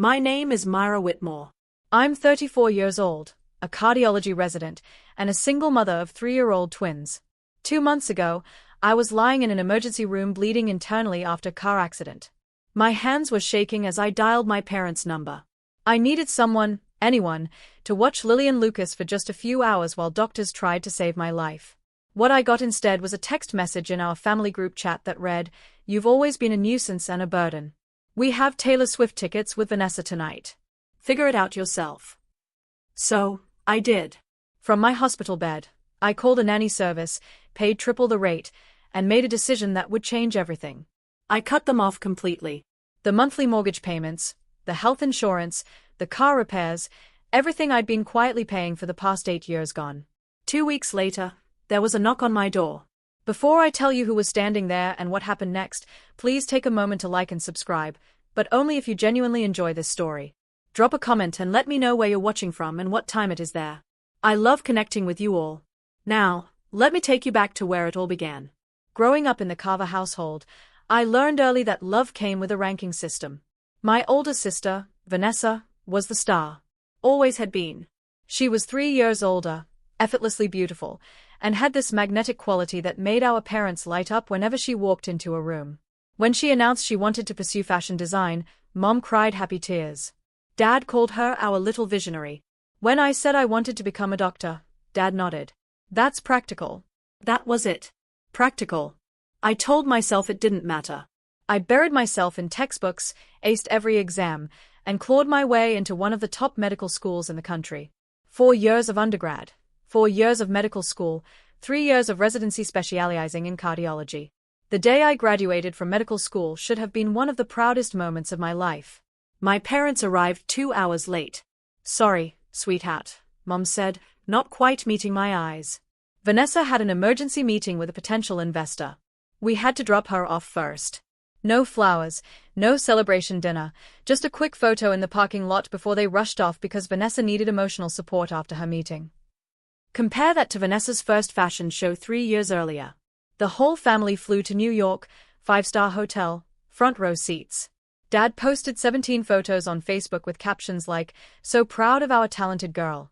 My name is Myra Whitmore. I'm 34 years old, a cardiology resident, and a single mother of 3-year-old twins. 2 months ago, I was lying in an emergency room bleeding internally after a car accident. My hands were shaking as I dialed my parents' number. I needed someone, anyone, to watch Lillian Lucas for just a few hours while doctors tried to save my life. What I got instead was a text message in our family group chat that read, "You've always been a nuisance and a burden. We have Taylor Swift tickets with Vanessa tonight. Figure it out yourself." So, I did. From my hospital bed, I called a nanny service, paid triple the rate, and made a decision that would change everything. I cut them off completely. The monthly mortgage payments, the health insurance, the car repairs, everything I'd been quietly paying for the past 8 years gone. 2 weeks later, there was a knock on my door. Before I tell you who was standing there and what happened next, please take a moment to like and subscribe, but only if you genuinely enjoy this story. Drop a comment and let me know where you're watching from and what time it is there. I love connecting with you all. Now, let me take you back to where it all began. Growing up in the Carver household, I learned early that love came with a ranking system. My older sister, Vanessa, was the star. Always had been. She was 3 years older, effortlessly beautiful, and had this magnetic quality that made our parents light up whenever she walked into a room. When she announced she wanted to pursue fashion design, Mom cried happy tears. Dad called her our little visionary. When I said I wanted to become a doctor, Dad nodded. That's practical. That was it. Practical. I told myself it didn't matter. I buried myself in textbooks, aced every exam, and clawed my way into one of the top medical schools in the country. 4 years of undergrad, 4 years of medical school, 3 years of residency specializing in cardiology. The day I graduated from medical school should have been one of the proudest moments of my life. My parents arrived 2 hours late. "Sorry, sweetheart," Mom said, not quite meeting my eyes. Vanessa had an emergency meeting with a potential investor. We had to drop her off first. No flowers, no celebration dinner, just a quick photo in the parking lot before they rushed off because Vanessa needed emotional support after her meeting. Compare that to Vanessa's first fashion show 3 years earlier. The whole family flew to New York, 5-star hotel, front row seats. Dad posted 17 photos on Facebook with captions like, "So proud of our talented girl."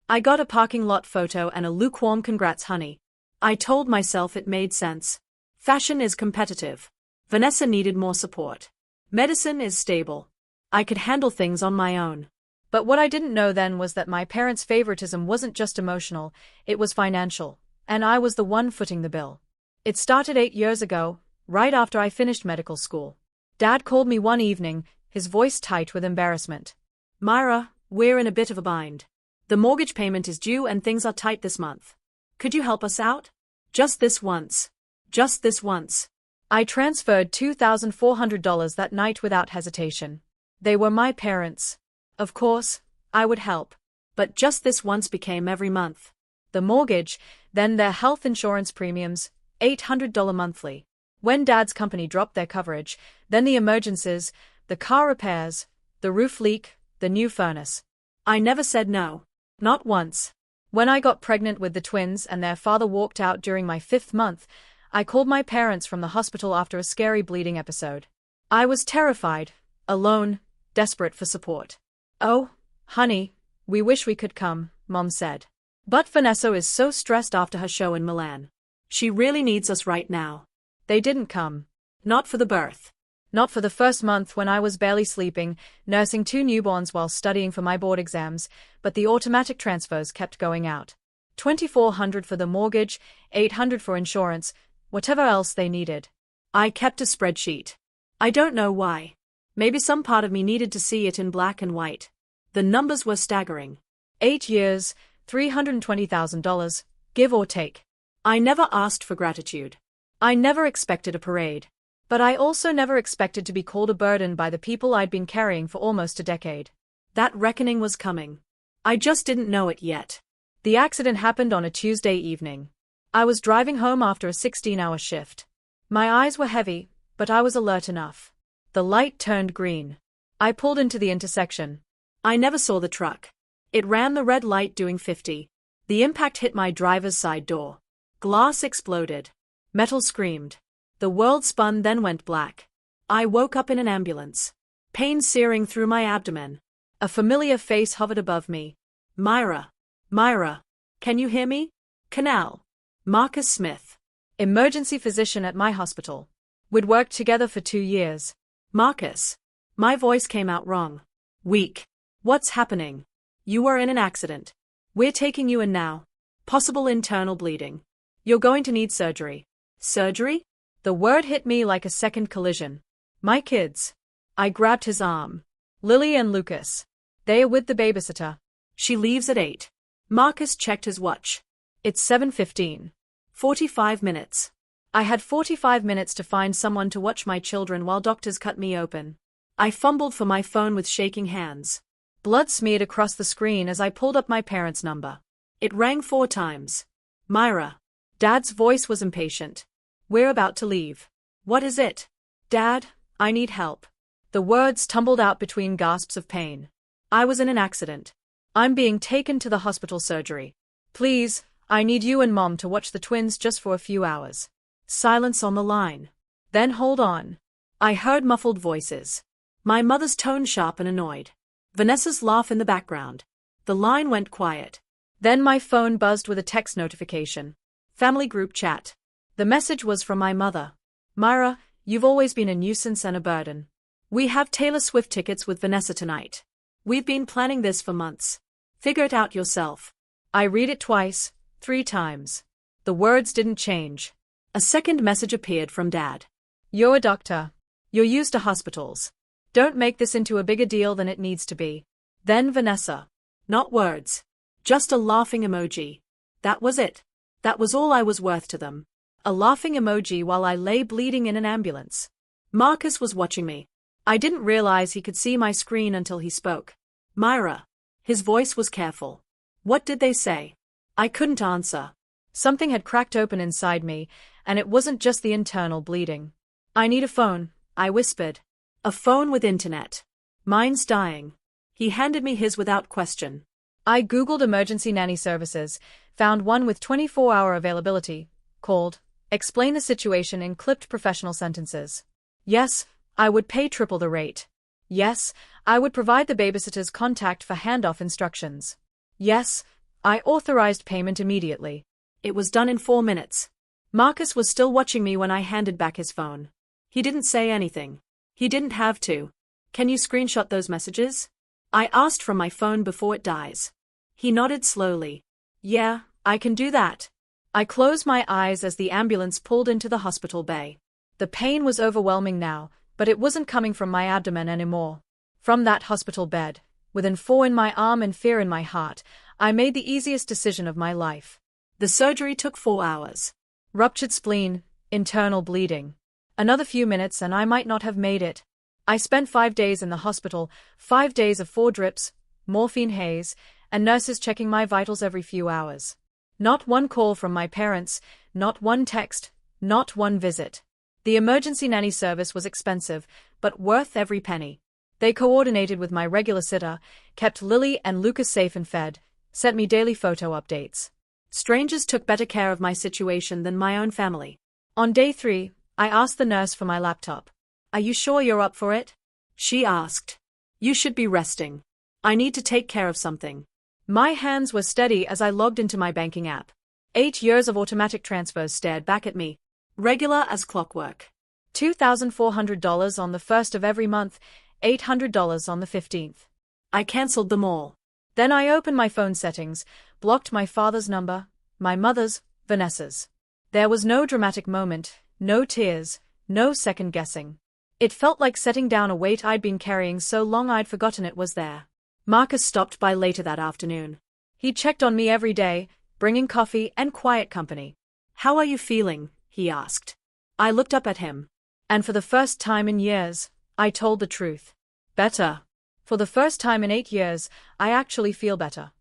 I got a parking lot photo and a lukewarm "congrats, honey." I told myself it made sense. Fashion is competitive. Vanessa needed more support. Medicine is stable. I could handle things on my own. But what I didn't know then was that my parents' favoritism wasn't just emotional, it was financial, and I was the one footing the bill. It started 8 years ago, right after I finished medical school. Dad called me one evening, his voice tight with embarrassment. "Myra, we're in a bit of a bind. The mortgage payment is due and things are tight this month. Could you help us out? Just this once. Just this once." I transferred $2,400 that night without hesitation. They were my parents. Of course, I would help. But just this once became every month. The mortgage, then their health insurance premiums, $800 monthly. When Dad's company dropped their coverage, then the emergencies, the car repairs, the roof leak, the new furnace. I never said no. Not once. When I got pregnant with the twins and their father walked out during my 5th month, I called my parents from the hospital after a scary bleeding episode. I was terrified, alone, desperate for support. "Oh, honey, we wish we could come," Mom said. "But Vanessa is so stressed after her show in Milan. She really needs us right now." They didn't come. Not for the birth. Not for the first month when I was barely sleeping, nursing 2 newborns while studying for my board exams, but the automatic transfers kept going out. $2,400 for the mortgage, $800 for insurance, whatever else they needed. I kept a spreadsheet. I don't know why. Maybe some part of me needed to see it in black and white. The numbers were staggering. 8 years, $320,000, give or take. I never asked for gratitude. I never expected a parade. But I also never expected to be called a burden by the people I'd been carrying for almost a decade. That reckoning was coming. I just didn't know it yet. The accident happened on a Tuesday evening. I was driving home after a 16-hour shift. My eyes were heavy, but I was alert enough. The light turned green. I pulled into the intersection. I never saw the truck. It ran the red light doing 50. The impact hit my driver's side door. Glass exploded. Metal screamed. The world spun then went black. I woke up in an ambulance. pain searing through my abdomen. A familiar face hovered above me. Myra. Myra. Can you hear me? Canal. Marcus Smith. Emergency physician at my hospital. We'd worked together for 2 years. Marcus. My voice came out wrong. Weak. What's happening? You were in an accident. We're taking you in now. Possible internal bleeding. You're going to need surgery. Surgery? The word hit me like a second collision. My kids. I grabbed his arm. Lily and Lucas. They are with the babysitter. She leaves at 8. Marcus checked his watch. It's 7:15. 45 minutes. I had 45 minutes to find someone to watch my children while doctors cut me open. I fumbled for my phone with shaking hands. Blood smeared across the screen as I pulled up my parents' number. It rang 4 times. Myra. Dad's voice was impatient. We're about to leave. What is it? Dad, I need help. The words tumbled out between gasps of pain. I was in an accident. I'm being taken to the hospital surgery. Please, I need you and Mom to watch the twins just for a few hours. Silence on the line. Then hold on. I heard muffled voices. My mother's tone sharp and annoyed. Vanessa's laugh in the background. The line went quiet. Then my phone buzzed with a text notification. Family group chat. The message was from my mother. Myra, you've always been a nuisance and a burden. We have Taylor Swift tickets with Vanessa tonight. We've been planning this for months. Figure it out yourself. I read it twice, 3 times. The words didn't change. A second message appeared from Dad. You're a doctor. You're used to hospitals. Don't make this into a bigger deal than it needs to be. Then Vanessa. Not words. Just a laughing emoji. That was it. That was all I was worth to them. A laughing emoji while I lay bleeding in an ambulance. Marcus was watching me. I didn't realize he could see my screen until he spoke. Myra. His voice was careful. What did they say? I couldn't answer. Something had cracked open inside me, and it wasn't just the internal bleeding. I need a phone, I whispered. A phone with internet. Mine's dying. He handed me his without question. I Googled emergency nanny services, found one with 24-hour availability, called, explain the situation in clipped professional sentences. Yes, I would pay triple the rate. Yes, I would provide the babysitter's contact for handoff instructions. Yes, I authorized payment immediately. It was done in 4 minutes. Marcus was still watching me when I handed back his phone. He didn't say anything. He didn't have to. Can you screenshot those messages? I asked from my phone before it dies. He nodded slowly. Yeah, I can do that. I closed my eyes as the ambulance pulled into the hospital bay. The pain was overwhelming now, but it wasn't coming from my abdomen anymore. From that hospital bed, with an 4 in my arm and fear in my heart, I made the easiest decision of my life. The surgery took 4 hours. Ruptured spleen, internal bleeding. Another few minutes and I might not have made it. I spent 5 days in the hospital, 5 days of 4 drips, morphine haze, and nurses checking my vitals every few hours. Not one call from my parents, not one text, not one visit. The emergency nanny service was expensive, but worth every penny. They coordinated with my regular sitter, kept Lily and Lucas safe and fed, sent me daily photo updates. Strangers took better care of my situation than my own family. On day 3, I asked the nurse for my laptop. Are you sure you're up for it? She asked. You should be resting. I need to take care of something. My hands were steady as I logged into my banking app. 8 years of automatic transfers stared back at me. Regular as clockwork. $2,400 on the 1st of every month, $800 on the 15th. I cancelled them all. Then I opened my phone settings, blocked my father's number, my mother's, Vanessa's. There was no dramatic moment, no tears, no second guessing. It felt like setting down a weight I'd been carrying so long I'd forgotten it was there. Marcus stopped by later that afternoon. He checked on me every day, bringing coffee and quiet company. How are you feeling? He asked. I looked up at him. And for the first time in years, I told the truth. Better. For the first time in 8 years, I actually feel better.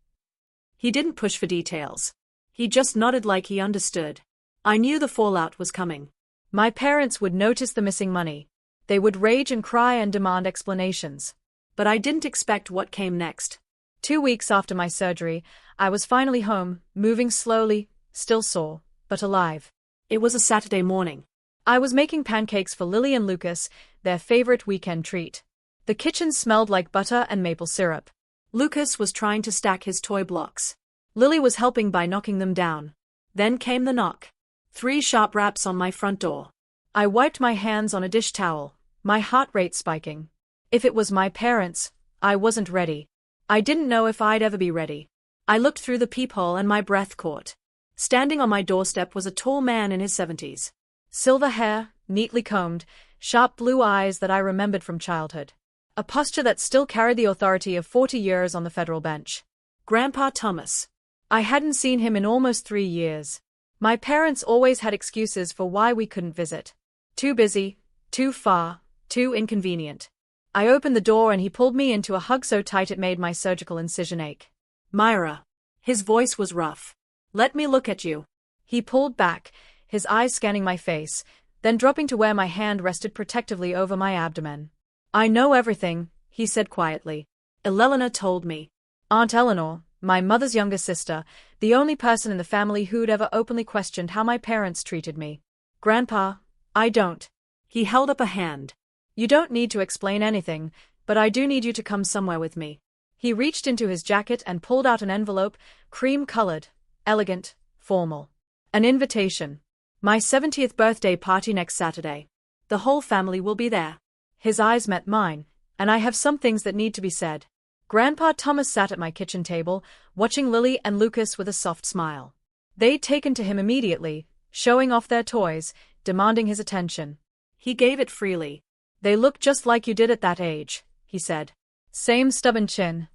He didn't push for details. He just nodded like he understood. I knew the fallout was coming. My parents would notice the missing money. They would rage and cry and demand explanations. But I didn't expect what came next. 2 weeks after my surgery, I was finally home, moving slowly, still sore, but alive. It was a Saturday morning. I was making pancakes for Lily and Lucas, their favorite weekend treat. The kitchen smelled like butter and maple syrup. Lucas was trying to stack his toy blocks. Lily was helping by knocking them down. Then came the knock. 3 sharp raps on my front door. I wiped my hands on a dish towel, my heart rate spiking. If it was my parents, I wasn't ready. I didn't know if I'd ever be ready. I looked through the peephole and my breath caught. Standing on my doorstep was a tall man in his 70s. Silver hair, neatly combed, sharp blue eyes that I remembered from childhood. A posture that still carried the authority of 40 years on the federal bench. Grandpa Thomas. I hadn't seen him in almost 3 years. My parents always had excuses for why we couldn't visit. Too busy, too far, too inconvenient. I opened the door and he pulled me into a hug so tight it made my surgical incision ache. Myra. His voice was rough. Let me look at you. He pulled back, his eyes scanning my face, then dropping to where my hand rested protectively over my abdomen. I know everything, he said quietly. Eleanor told me. Aunt Eleanor, my mother's younger sister, the only person in the family who'd ever openly questioned how my parents treated me. Grandpa, I don't. He held up a hand. You don't need to explain anything, but I do need you to come somewhere with me. He reached into his jacket and pulled out an envelope, cream-colored, elegant, formal. An invitation. My 70th birthday party next Saturday. The whole family will be there. His eyes met mine, and I have some things that need to be said. Grandpa Thomas sat at my kitchen table, watching Lily and Lucas with a soft smile. They'd taken to him immediately, showing off their toys, demanding his attention. He gave it freely. They look just like you did at that age, he said. Same stubborn chin.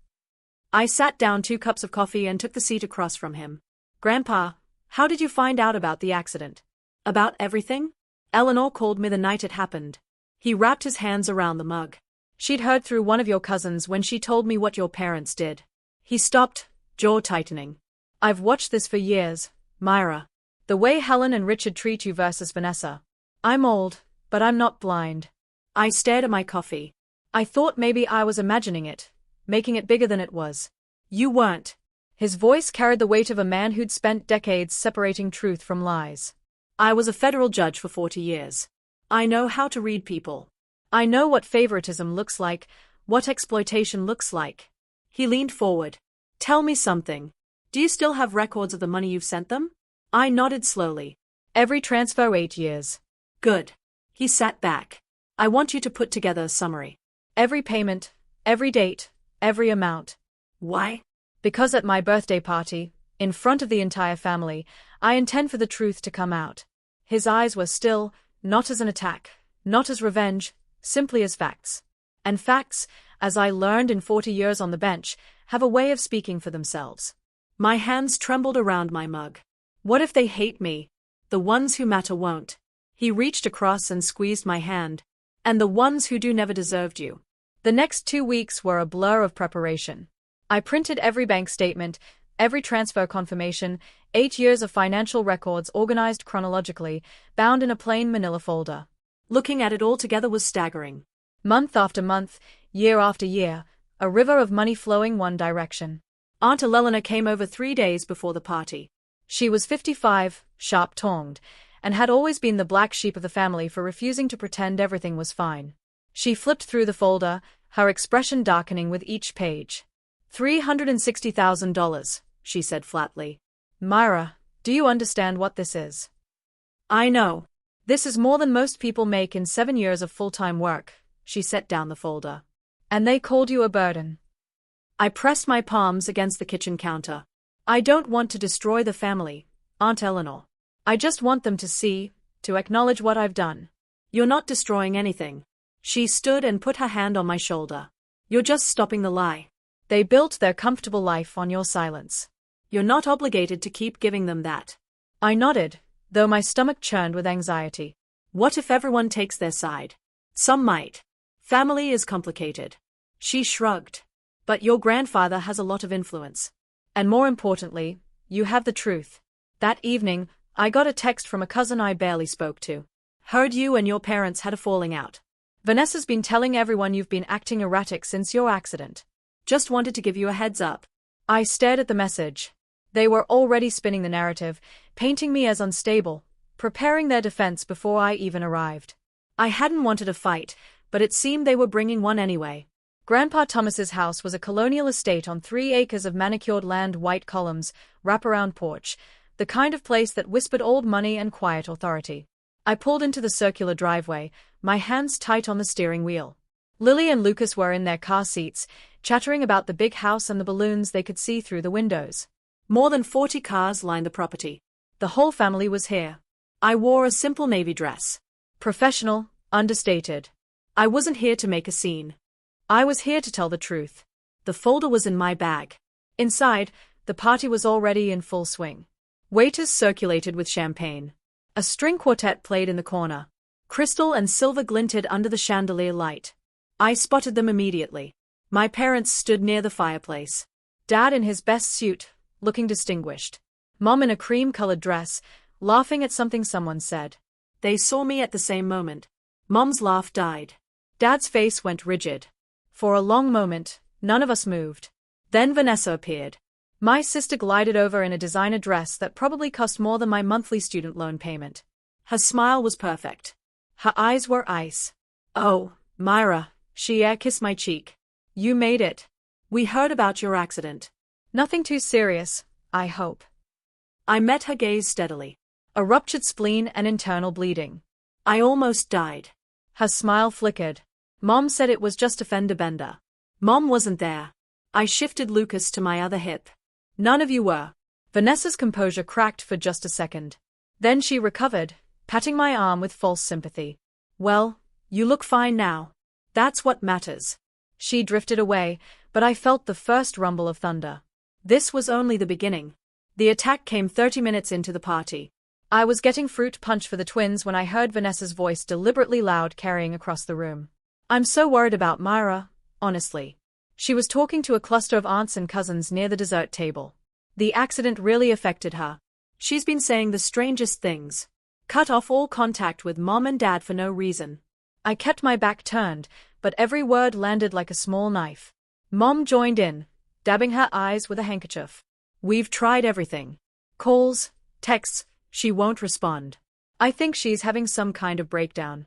I sat down 2 cups of coffee and took the seat across from him. Grandpa, how did you find out about the accident? About everything? Eleanor called me the night it happened. He wrapped his hands around the mug. She'd heard through one of your cousins when she told me what your parents did. He stopped, jaw tightening. I've watched this for years, Myra. The way Helen and Richard treat you versus Vanessa. I'm old, but I'm not blind. I stared at my coffee. I thought maybe I was imagining it, making it bigger than it was. You weren't. His voice carried the weight of a man who'd spent decades separating truth from lies. I was a federal judge for 40 years. I know how to read people. I know what favoritism looks like, what exploitation looks like. He leaned forward. Tell me something. Do you still have records of the money you've sent them? I nodded slowly. Every transfer 8 years. Good. He sat back. I want you to put together a summary. Every payment, every date, every amount. Why? Because at my birthday party, in front of the entire family, I intend for the truth to come out. His eyes were still, not as an attack, not as revenge, simply as facts. And facts, as I learned in 40 years on the bench, have a way of speaking for themselves. My hands trembled around my mug. What if they hate me? The ones who matter won't. He reached across and squeezed my hand. And the ones who do never deserved you. The next 2 weeks were a blur of preparation. I printed every bank statement, every transfer confirmation, 8 years of financial records organized chronologically, bound in a plain manila folder. Looking at it all together was staggering. Month after month, year after year, a river of money flowing one direction. Aunt Eleanor came over 3 days before the party. She was 55, sharp-tongued, and had always been the black sheep of the family for refusing to pretend everything was fine. She flipped through the folder, her expression darkening with each page. $360,000, she said flatly. Myra, do you understand what this is? I know. This is more than most people make in 7 years of full-time work, she set down the folder. And they called you a burden. I pressed my palms against the kitchen counter. I don't want to destroy the family, Aunt Eleanor. I just want them to see, to acknowledge what I've done. You're not destroying anything. She stood and put her hand on my shoulder. You're just stopping the lie. They built their comfortable life on your silence. You're not obligated to keep giving them that. I nodded, though my stomach churned with anxiety. What if everyone takes their side? Some might. Family is complicated. She shrugged. But your grandfather has a lot of influence. And more importantly, you have the truth. That evening, I got a text from a cousin I barely spoke to. Heard you and your parents had a falling out. Vanessa's been telling everyone you've been acting erratic since your accident. Just wanted to give you a heads up. I stared at the message. They were already spinning the narrative, painting me as unstable, preparing their defense before I even arrived. I hadn't wanted a fight, but it seemed they were bringing one anyway. Grandpa Thomas's house was a colonial estate on 3 acres of manicured land, white columns, wraparound porch, the kind of place that whispered old money and quiet authority. I pulled into the circular driveway, my hands tight on the steering wheel. Lily and Lucas were in their car seats, chattering about the big house and the balloons they could see through the windows. More than 40 cars lined the property. The whole family was here. I wore a simple navy dress. Professional, understated. I wasn't here to make a scene. I was here to tell the truth. The folder was in my bag. Inside, the party was already in full swing. Waiters circulated with champagne. A string quartet played in the corner. Crystal and silver glinted under the chandelier light. I spotted them immediately. My parents stood near the fireplace. Dad in his best suit, looking distinguished. Mom in a cream-colored dress, laughing at something someone said. They saw me at the same moment. Mom's laugh died. Dad's face went rigid. For a long moment, none of us moved. Then Vanessa appeared. My sister glided over in a designer dress that probably cost more than my monthly student loan payment. Her smile was perfect. Her eyes were ice. "Oh, Myra," she kissed my cheek. "You made it. We heard about your accident." "Nothing too serious, I hope." I met her gaze steadily. "A ruptured spleen and internal bleeding." "I almost died." Her smile flickered. "Mom said it was just a fender bender." "Mom wasn't there." I shifted Lucas to my other hip. "None of you were." Vanessa's composure cracked for just a second. Then she recovered, patting my arm with false sympathy. "Well, you look fine now. That's what matters." She drifted away, but I felt the first rumble of thunder. This was only the beginning. The attack came 30 minutes into the party. I was getting fruit punch for the twins when I heard Vanessa's voice deliberately loud carrying across the room. "I'm so worried about Myra, honestly." She was talking to a cluster of aunts and cousins near the dessert table. "The accident really affected her. She's been saying the strangest things. Cut off all contact with Mom and Dad for no reason." I kept my back turned, but every word landed like a small knife. Mom joined in, dabbing her eyes with a handkerchief. "We've tried everything. Calls, texts, she won't respond." "I think she's having some kind of breakdown."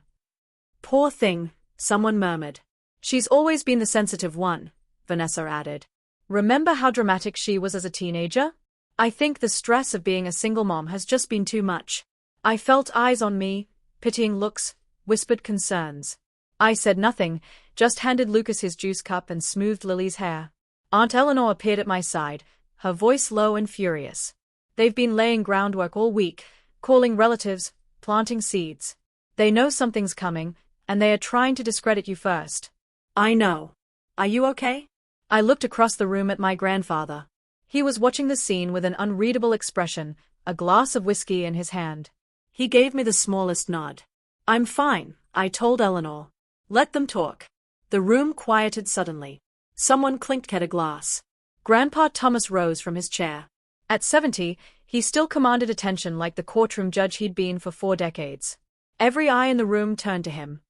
"Poor thing," someone murmured. "She's always been the sensitive one," Vanessa added. "Remember how dramatic she was as a teenager? I think the stress of being a single mom has just been too much." I felt eyes on me, pitying looks, whispered concerns. I said nothing, just handed Lucas his juice cup and smoothed Lily's hair. Aunt Eleanor appeared at my side, her voice low and furious. "They've been laying groundwork all week, calling relatives, planting seeds. They know something's coming, and they are trying to discredit you first." "I know. Are you okay?" I looked across the room at my grandfather. He was watching the scene with an unreadable expression, a glass of whiskey in his hand. He gave me the smallest nod. "I'm fine," I told Eleanor. "Let them talk." The room quieted suddenly. Someone clinked at a glass. Grandpa Thomas rose from his chair. At 70, he still commanded attention like the courtroom judge he'd been for 4 decades. Every eye in the room turned to him.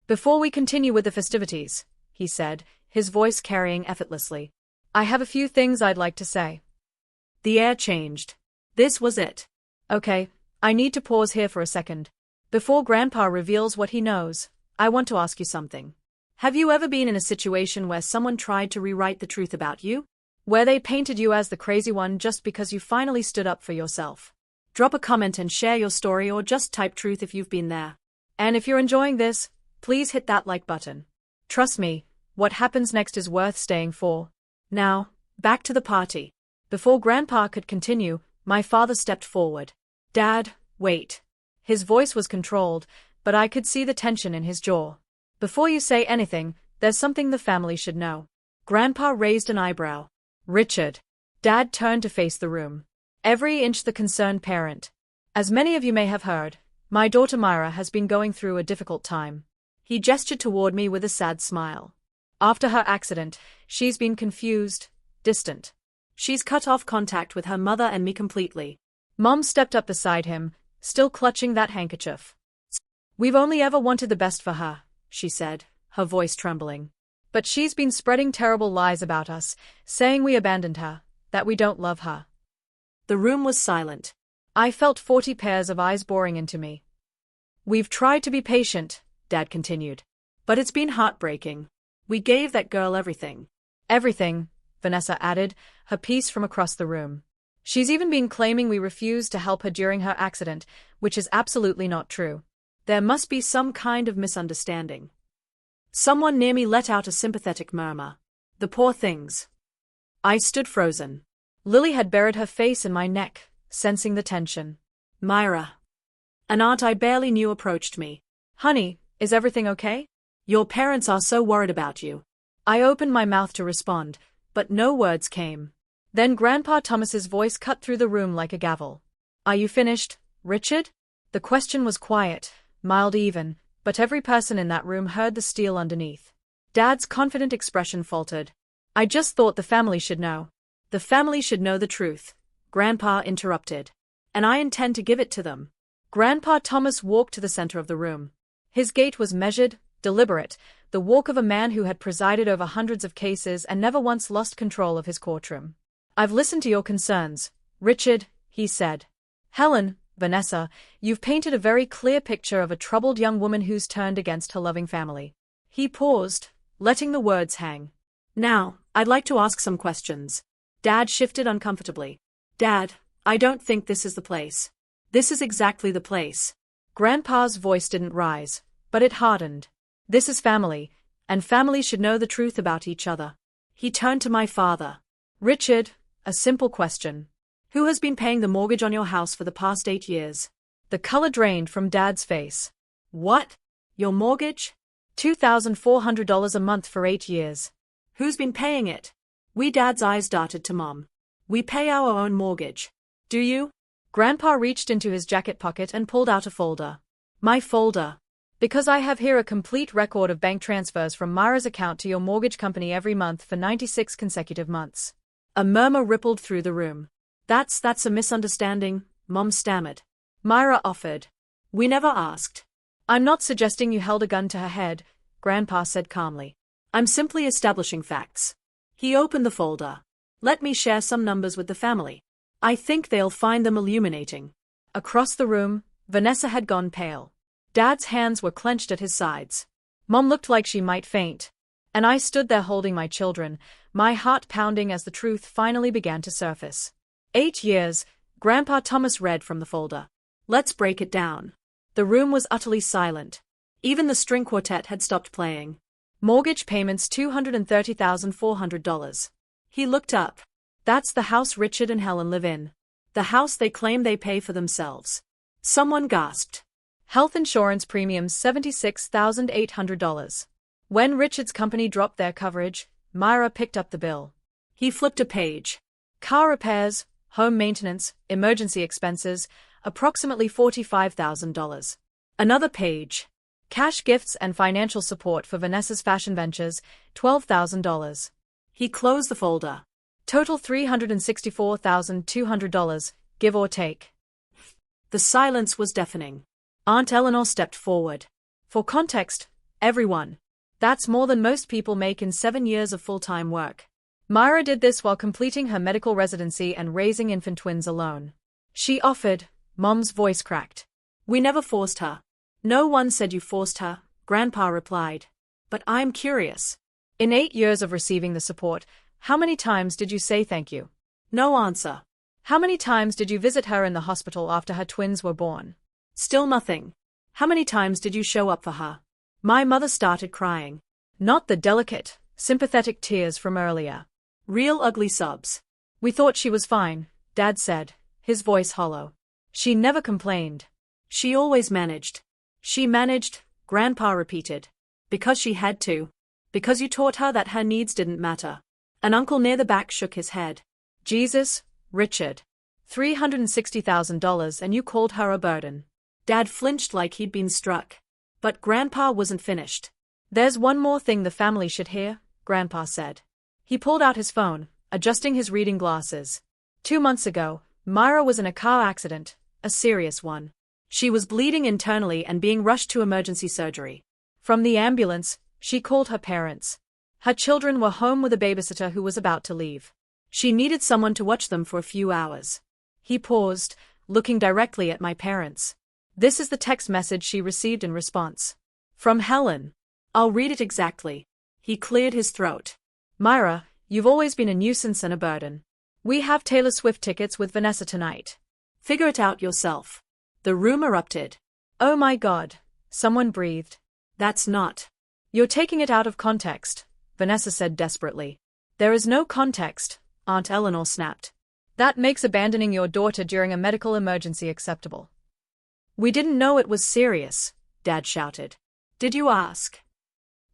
"Before we continue with the festivities," he said, his voice carrying effortlessly, "I have a few things I'd like to say." The air changed. This was it. "Okay, I need to pause here for a second. Before Grandpa reveals what he knows, I want to ask you something. Have you ever been in a situation where someone tried to rewrite the truth about you? Where they painted you as the crazy one just because you finally stood up for yourself?" Drop a comment and share your story, or just type truth if you've been there. And if you're enjoying this, please hit that like button. Trust me, what happens next is worth staying for. Now, back to the party. Before Grandpa could continue, my father stepped forward. "Dad, wait." His voice was controlled, but I could see the tension in his jaw. "Before you say anything, there's something the family should know." Grandpa raised an eyebrow. "Richard." Dad turned to face the room. Every inch the concerned parent. "As many of you may have heard, my daughter Myra has been going through a difficult time." He gestured toward me with a sad smile. "After her accident, she's been confused, distant. She's cut off contact with her mother and me completely." Mom stepped up beside him, still clutching that handkerchief. "We've only ever wanted the best for her," she said, her voice trembling. "But she's been spreading terrible lies about us, saying we abandoned her, that we don't love her." The room was silent. I felt 40 pairs of eyes boring into me. "We've tried to be patient," Dad continued. But it's been heartbreaking. We gave that girl everything. Everything, Vanessa added, her piece from across the room. She's even been claiming we refused to help her during her accident, which is absolutely not true. There must be some kind of misunderstanding. Someone near me let out a sympathetic murmur. The poor things. I stood frozen. Lily had buried her face in my neck, sensing the tension. Myra. An aunt I barely knew approached me. Honey, is everything okay? Your parents are so worried about you. I opened my mouth to respond, but no words came. Then Grandpa Thomas's voice cut through the room like a gavel. Are you finished, Richard? The question was quiet, mild even, but every person in that room heard the steel underneath. Dad's confident expression faltered. I just thought the family should know. The family should know the truth, Grandpa interrupted. And I intend to give it to them. Grandpa Thomas walked to the center of the room. His gait was measured, deliberate, the walk of a man who had presided over hundreds of cases and never once lost control of his courtroom. I've listened to your concerns, Richard, he said. Helen, Vanessa, you've painted a very clear picture of a troubled young woman who's turned against her loving family. He paused, letting the words hang. Now, I'd like to ask some questions. Dad shifted uncomfortably. Dad, I don't think this is the place. This is exactly the place. Grandpa's voice didn't rise, but it hardened. This is family, and families should know the truth about each other. He turned to my father. Richard, a simple question. Who has been paying the mortgage on your house for the past 8 years? The color drained from Dad's face. What? Your mortgage? $2,400 a month for 8 years. Who's been paying it? Dad's eyes darted to Mom. We pay our own mortgage. Do you? Grandpa reached into his jacket pocket and pulled out a folder. My folder. Because I have here a complete record of bank transfers from Myra's account to your mortgage company every month for 96 consecutive months. A murmur rippled through the room. That's a misunderstanding, Mom stammered. Myra offered. We never asked. I'm not suggesting you held a gun to her head, Grandpa said calmly. I'm simply establishing facts. He opened the folder. Let me share some numbers with the family. I think they'll find them illuminating. Across the room, Vanessa had gone pale. Dad's hands were clenched at his sides. Mom looked like she might faint. And I stood there holding my children, my heart pounding as the truth finally began to surface. 8 years, Grandpa Thomas read from the folder. Let's break it down. The room was utterly silent. Even the string quartet had stopped playing. Mortgage payments $230,400. He looked up. That's the house Richard and Helen live in. The house they claim they pay for themselves. Someone gasped. Health insurance premiums $76,800. When Richard's company dropped their coverage, Myra picked up the bill. He flipped a page. Car repairs, home maintenance, emergency expenses, approximately $45,000. Another page. Cash gifts and financial support for Vanessa's fashion ventures, $12,000. He closed the folder. Total $364,200, give or take. The silence was deafening. Aunt Eleanor stepped forward. For context, everyone. That's more than most people make in 7 years of full-time work. Myra did this while completing her medical residency and raising infant twins alone. She offered, Mom's voice cracked. We never forced her. No one said you forced her, Grandpa replied. But I'm curious. In 8 years of receiving the support, how many times did you say thank you? No answer. How many times did you visit her in the hospital after her twins were born? Still nothing. How many times did you show up for her? My mother started crying. Not the delicate, sympathetic tears from earlier. Real ugly sobs. We thought she was fine, Dad said, his voice hollow. She never complained. She always managed. She managed, Grandpa repeated. Because she had to. Because you taught her that her needs didn't matter. An uncle near the back shook his head. Jesus, Richard. $360,000 and you called her a burden. Dad flinched like he'd been struck. But Grandpa wasn't finished. There's one more thing the family should hear, Grandpa said. He pulled out his phone, adjusting his reading glasses. 2 months ago, Myra was in a car accident, a serious one. She was bleeding internally and being rushed to emergency surgery. From the ambulance, she called her parents. Her children were home with a babysitter who was about to leave. She needed someone to watch them for a few hours. He paused, looking directly at my parents. This is the text message she received in response. From Helen. I'll read it exactly. He cleared his throat. Myra, you've always been a nuisance and a burden. We have Taylor Swift tickets with Vanessa tonight. Figure it out yourself. The room erupted. Oh my God. Someone breathed. That's not. You're taking it out of context, Vanessa said desperately. There is no context, Aunt Eleanor snapped. That makes abandoning your daughter during a medical emergency acceptable. We didn't know it was serious, Dad shouted. Did you ask?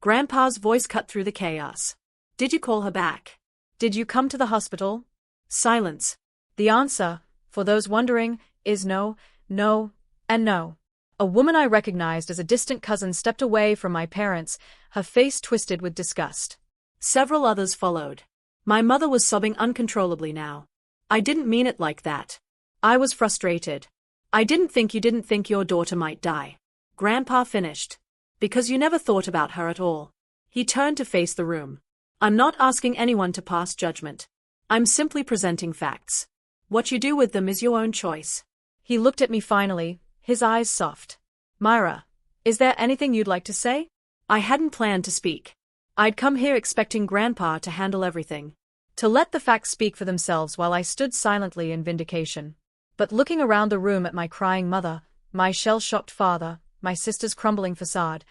Grandpa's voice cut through the chaos. Did you call her back? Did you come to the hospital? Silence. The answer, for those wondering, is no, no, and no. A woman I recognized as a distant cousin stepped away from my parents, her face twisted with disgust. Several others followed. My mother was sobbing uncontrollably now. I didn't mean it like that. I was frustrated. I didn't think you didn't think your daughter might die. Grandpa finished. Because you never thought about her at all. He turned to face the room. I'm not asking anyone to pass judgment. I'm simply presenting facts. What you do with them is your own choice. He looked at me finally, his eyes soft. Myra, is there anything you'd like to say? I hadn't planned to speak. I'd come here expecting Grandpa to handle everything. To let the facts speak for themselves while I stood silently in vindication. But looking around the room at my crying mother, my shell-shocked father, my sister's crumbling facade,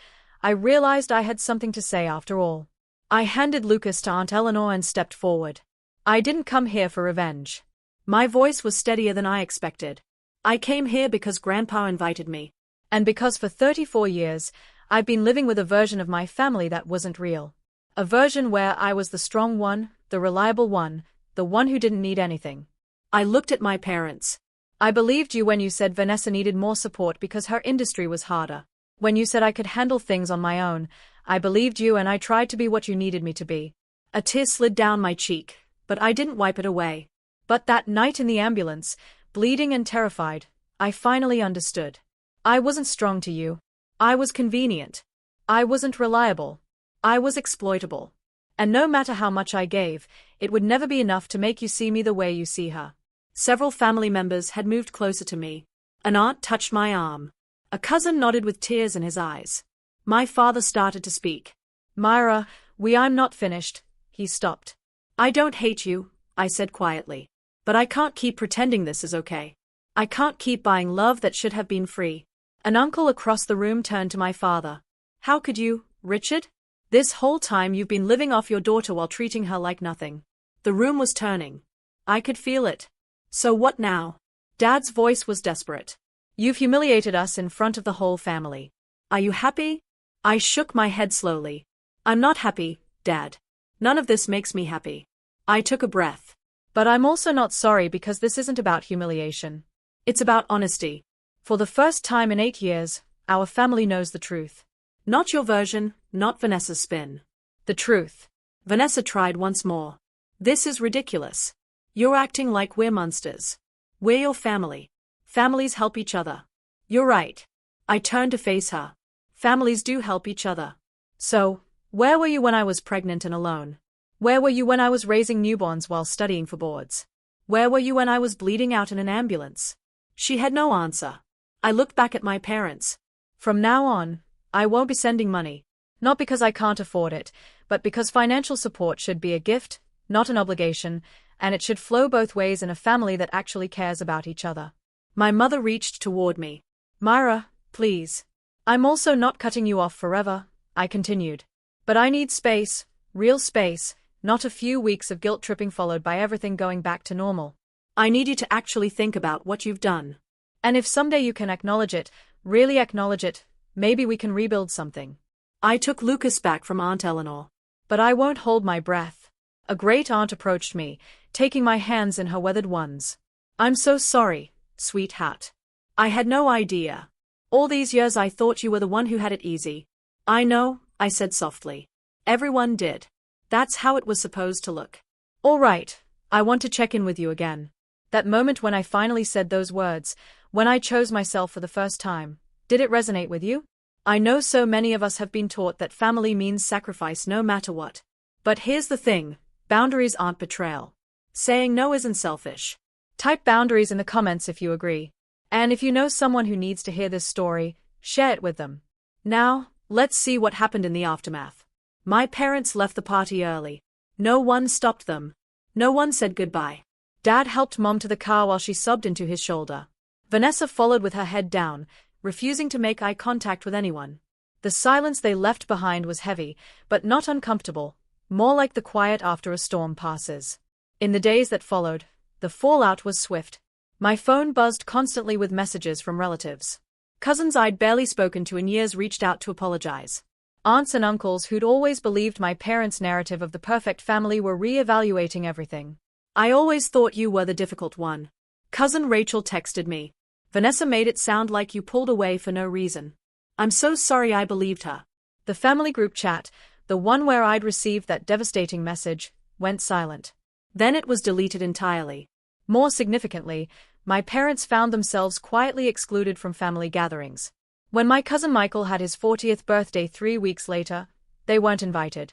I realized I had something to say after all. I handed Lucas to Aunt Eleanor and stepped forward. I didn't come here for revenge. My voice was steadier than I expected. I came here because Grandpa invited me. And because for 34 years, I've been living with a version of my family that wasn't real. A version where I was the strong one, the reliable one, the one who didn't need anything. I looked at my parents. I believed you when you said Vanessa needed more support because her industry was harder. When you said I could handle things on my own, I believed you and I tried to be what you needed me to be. A tear slid down my cheek, but I didn't wipe it away. But that night in the ambulance, bleeding and terrified, I finally understood. I wasn't strong to you. I was convenient. I wasn't reliable. I was exploitable. And no matter how much I gave, it would never be enough to make you see me the way you see her. Several family members had moved closer to me. An aunt touched my arm. A cousin nodded with tears in his eyes. My father started to speak. Myra, I'm not finished. He stopped. I don't hate you, I said quietly. But I can't keep pretending this is okay. I can't keep buying love that should have been free. An uncle across the room turned to my father. How could you, Richard? This whole time you've been living off your daughter while treating her like nothing. The room was turning. I could feel it. So what now? Dad's voice was desperate. You've humiliated us in front of the whole family. Are you happy? I shook my head slowly. I'm not happy, Dad. None of this makes me happy. I took a breath. But I'm also not sorry because this isn't about humiliation. It's about honesty. For the first time in 8 years, our family knows the truth. Not your version, not Vanessa's spin. The truth. Vanessa tried once more. This is ridiculous. You're acting like we're monsters. We're your family. Families help each other. You're right. I turned to face her. Families do help each other. So, where were you when I was pregnant and alone? Where were you when I was raising newborns while studying for boards? Where were you when I was bleeding out in an ambulance? She had no answer. I looked back at my parents. From now on, I won't be sending money. Not because I can't afford it, but because financial support should be a gift, not an obligation, and it should flow both ways in a family that actually cares about each other. My mother reached toward me. Myra, please. I'm also not cutting you off forever, I continued. But I need space, real space, not a few weeks of guilt-tripping followed by everything going back to normal. I need you to actually think about what you've done. And if someday you can acknowledge it, really acknowledge it, maybe we can rebuild something. I took Lucas back from Aunt Eleanor. But I won't hold my breath. A great aunt approached me, taking my hands in her weathered ones. I'm so sorry, sweetheart. I had no idea. All these years I thought you were the one who had it easy. I know, I said softly. Everyone did. That's how it was supposed to look. All right, I want to check in with you again. That moment when I finally said those words, when I chose myself for the first time, did it resonate with you? I know so many of us have been taught that family means sacrifice no matter what. But here's the thing, boundaries aren't betrayal. Saying no isn't selfish. Type boundaries in the comments if you agree. And if you know someone who needs to hear this story, share it with them. Now, Let's see what happened in the aftermath. My parents left the party early. No one stopped them. No one said goodbye. Dad helped Mom to the car while she sobbed into his shoulder. Vanessa followed with her head down, refusing to make eye contact with anyone. The silence they left behind was heavy, but not uncomfortable, more like the quiet after a storm passes. In the days that followed, the fallout was swift. My phone buzzed constantly with messages from relatives. Cousins I'd barely spoken to in years reached out to apologize. Aunts and uncles who'd always believed my parents' narrative of the perfect family were re-evaluating everything. I always thought you were the difficult one. Cousin Rachel texted me. Vanessa made it sound like you pulled away for no reason. I'm so sorry I believed her. The family group chat, the one where I'd received that devastating message, went silent. Then it was deleted entirely. More significantly, my parents found themselves quietly excluded from family gatherings. When my cousin Michael had his 40th birthday 3 weeks later, they weren't invited.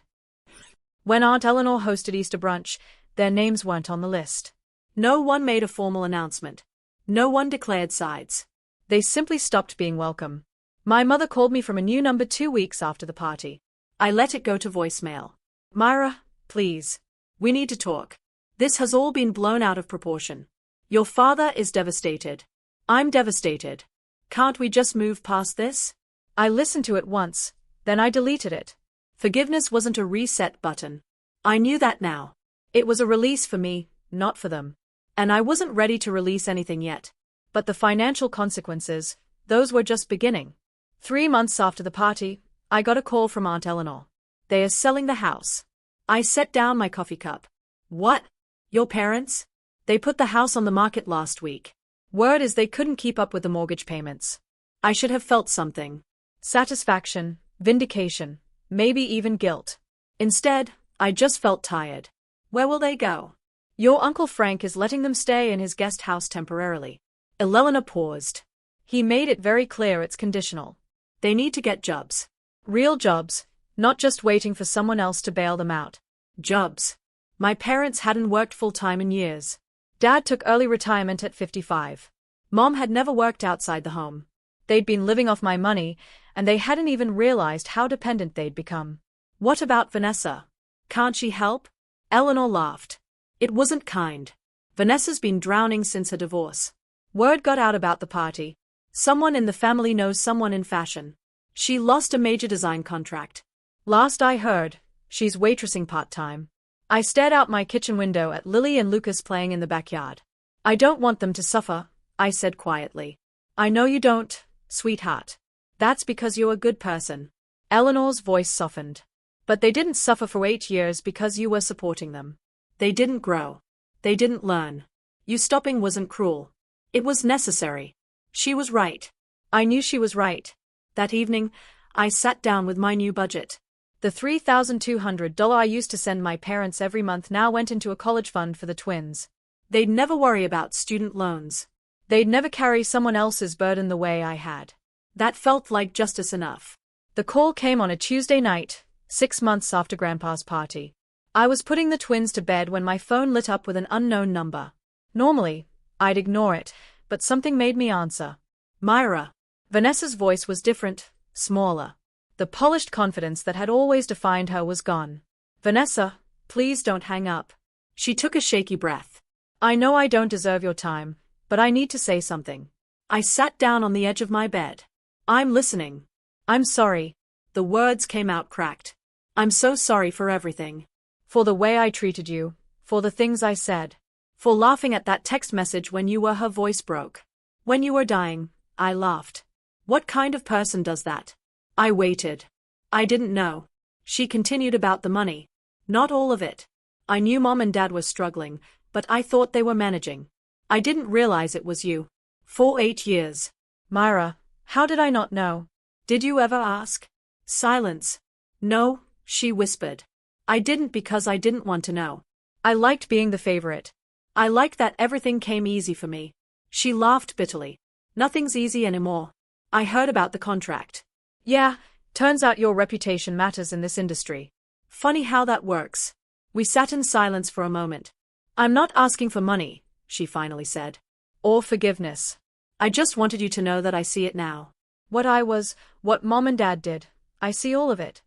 When Aunt Eleanor hosted Easter brunch, their names weren't on the list. No one made a formal announcement. No one declared sides. They simply stopped being welcome. My mother called me from a new number 2 weeks after the party. I let it go to voicemail. Myra, please. We need to talk. This has all been blown out of proportion. Your father is devastated. I'm devastated. Can't we just move past this? I listened to it once, then I deleted it. Forgiveness wasn't a reset button. I knew that now. It was a release for me, not for them. And I wasn't ready to release anything yet. But the financial consequences, those were just beginning. 3 months after the party, I got a call from Aunt Eleanor. They are selling the house. I set down my coffee cup. What? Your parents? They put the house on the market last week. Word is they couldn't keep up with the mortgage payments. I should have felt something. Satisfaction, vindication, maybe even guilt. Instead, I just felt tired. Where will they go? Your Uncle Frank is letting them stay in his guest house temporarily. Eleanor paused. He made it very clear it's conditional. They need to get jobs. Real jobs, not just waiting for someone else to bail them out. Jobs. My parents hadn't worked full-time in years. Dad took early retirement at 55. Mom had never worked outside the home. They'd been living off my money, and they hadn't even realized how dependent they'd become. What about Vanessa? Can't she help? Eleanor laughed. It wasn't kind. Vanessa's been drowning since her divorce. Word got out about the party. Someone in the family knows someone in fashion. She lost a major design contract. Last I heard, she's waitressing part-time. I stared out my kitchen window at Lily and Lucas playing in the backyard. I don't want them to suffer, I said quietly. I know you don't, sweetheart. That's because you're a good person. Eleanor's voice softened. But they didn't suffer for 8 years because you were supporting them. They didn't grow. They didn't learn. You stopping wasn't cruel. It was necessary. She was right. I knew she was right. That evening, I sat down with my new budget. The $3,200 I used to send my parents every month now went into a college fund for the twins. They'd never worry about student loans. They'd never carry someone else's burden the way I had. That felt like justice enough. The call came on a Tuesday night, 6 months after Grandpa's party. I was putting the twins to bed when my phone lit up with an unknown number. Normally, I'd ignore it, but something made me answer. Myra. Vanessa's voice was different, smaller. The polished confidence that had always defined her was gone. Vanessa, please don't hang up. She took a shaky breath. I know I don't deserve your time, but I need to say something. I sat down on the edge of my bed. I'm listening. I'm sorry. The words came out cracked. I'm so sorry for everything. For the way I treated you, for the things I said. For laughing at that text message when you were her voice broke. When you were dying, I laughed. What kind of person does that? I waited. I didn't know. She continued about the money. Not all of it. I knew Mom and Dad were struggling, but I thought they were managing. I didn't realize it was you. For 8 years. Myra, how did I not know? Did you ever ask? Silence. No, she whispered. I didn't because I didn't want to know. I liked being the favorite. I liked that everything came easy for me. She laughed bitterly. Nothing's easy anymore. I heard about the contract. Yeah, turns out your reputation matters in this industry. Funny how that works. We sat in silence for a moment. I'm not asking for money, she finally said. Or forgiveness. I just wanted you to know that I see it now. What Mom and Dad did, I see all of it.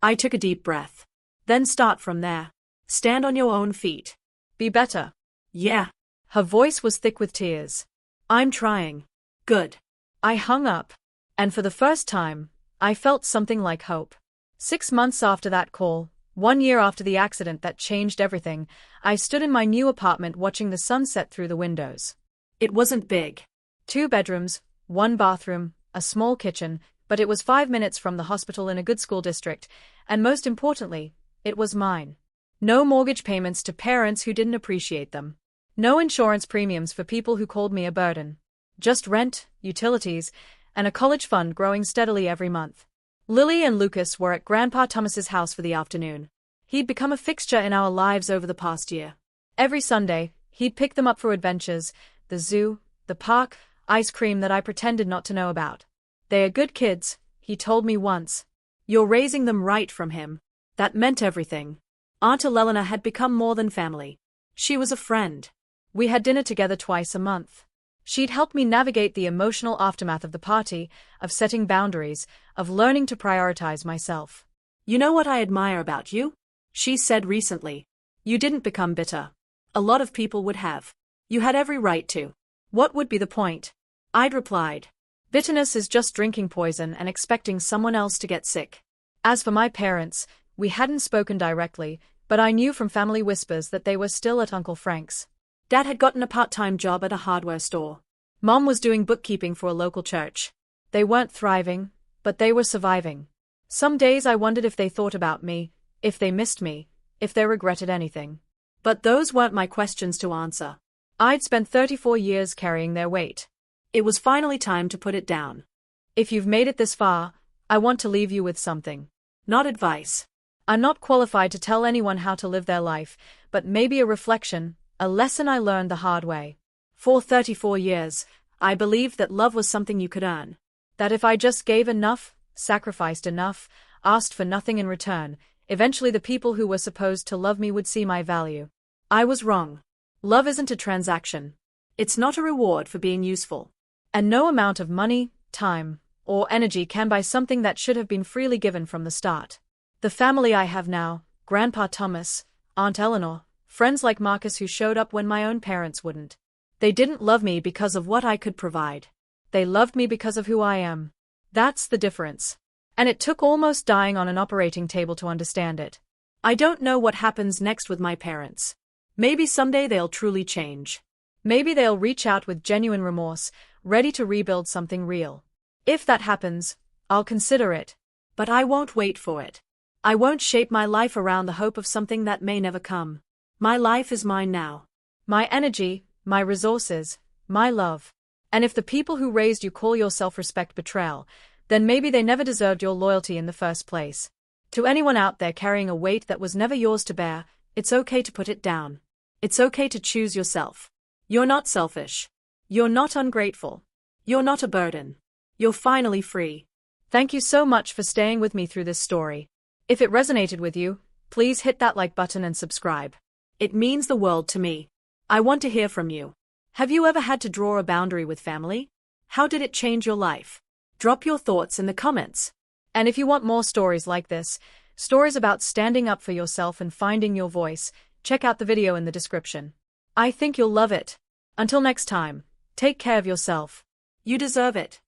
I took a deep breath. Then start from there. Stand on your own feet. Be better. Yeah. Her voice was thick with tears. I'm trying. Good. I hung up. And for the first time, I felt something like hope. 6 months after that call, 1 year after the accident that changed everything, I stood in my new apartment watching the sunset through the windows. It wasn't big. 2 bedrooms, 1 bathroom, a small kitchen, but it was 5 minutes from the hospital in a good school district, and most importantly, it was mine. No mortgage payments to parents who didn't appreciate them. No insurance premiums for people who called me a burden. Just rent, utilities, and a college fund growing steadily every month. Lily and Lucas were at Grandpa Thomas's house for the afternoon. He'd become a fixture in our lives over the past year. Every Sunday, he'd pick them up for adventures, the zoo, the park, ice cream that I pretended not to know about. They are good kids, he told me once. You're raising them right from him. That meant everything. Aunt Elena had become more than family. She was a friend. We had dinner together twice a month. She'd helped me navigate the emotional aftermath of the party, of setting boundaries, of learning to prioritize myself. You know what I admire about you? She said recently. You didn't become bitter. A lot of people would have. You had every right to. What would be the point? I'd replied. Bitterness is just drinking poison and expecting someone else to get sick. As for my parents, we hadn't spoken directly, but I knew from family whispers that they were still at Uncle Frank's. Dad had gotten a part-time job at a hardware store. Mom was doing bookkeeping for a local church. They weren't thriving, but they were surviving. Some days I wondered if they thought about me, if they missed me, if they regretted anything. But those weren't my questions to answer. I'd spent 34 years carrying their weight. It was finally time to put it down. If you've made it this far, I want to leave you with something. Not advice. I'm not qualified to tell anyone how to live their life, but maybe a reflection, a lesson I learned the hard way. For 34 years, I believed that love was something you could earn. That if I just gave enough, sacrificed enough, asked for nothing in return, eventually the people who were supposed to love me would see my value. I was wrong. Love isn't a transaction. It's not a reward for being useful. And no amount of money, time, or energy can buy something that should have been freely given from the start. The family I have now, Grandpa Thomas, Aunt Eleanor, friends like Marcus who showed up when my own parents wouldn't. They didn't love me because of what I could provide. They loved me because of who I am. That's the difference. And it took almost dying on an operating table to understand it. I don't know what happens next with my parents. Maybe someday they'll truly change. Maybe they'll reach out with genuine remorse, ready to rebuild something real. If that happens, I'll consider it. But I won't wait for it. I won't shape my life around the hope of something that may never come. My life is mine now. My energy, my resources, my love. And if the people who raised you call your self-respect betrayal, then maybe they never deserved your loyalty in the first place. To anyone out there carrying a weight that was never yours to bear, it's okay to put it down. It's okay to choose yourself. You're not selfish. You're not ungrateful. You're not a burden. You're finally free. Thank you so much for staying with me through this story. If it resonated with you, please hit that like button and subscribe. It means the world to me. I want to hear from you. Have you ever had to draw a boundary with family? How did it change your life? Drop your thoughts in the comments. And if you want more stories like this, stories about standing up for yourself and finding your voice, check out the video in the description. I think you'll love it. Until next time, take care of yourself. You deserve it.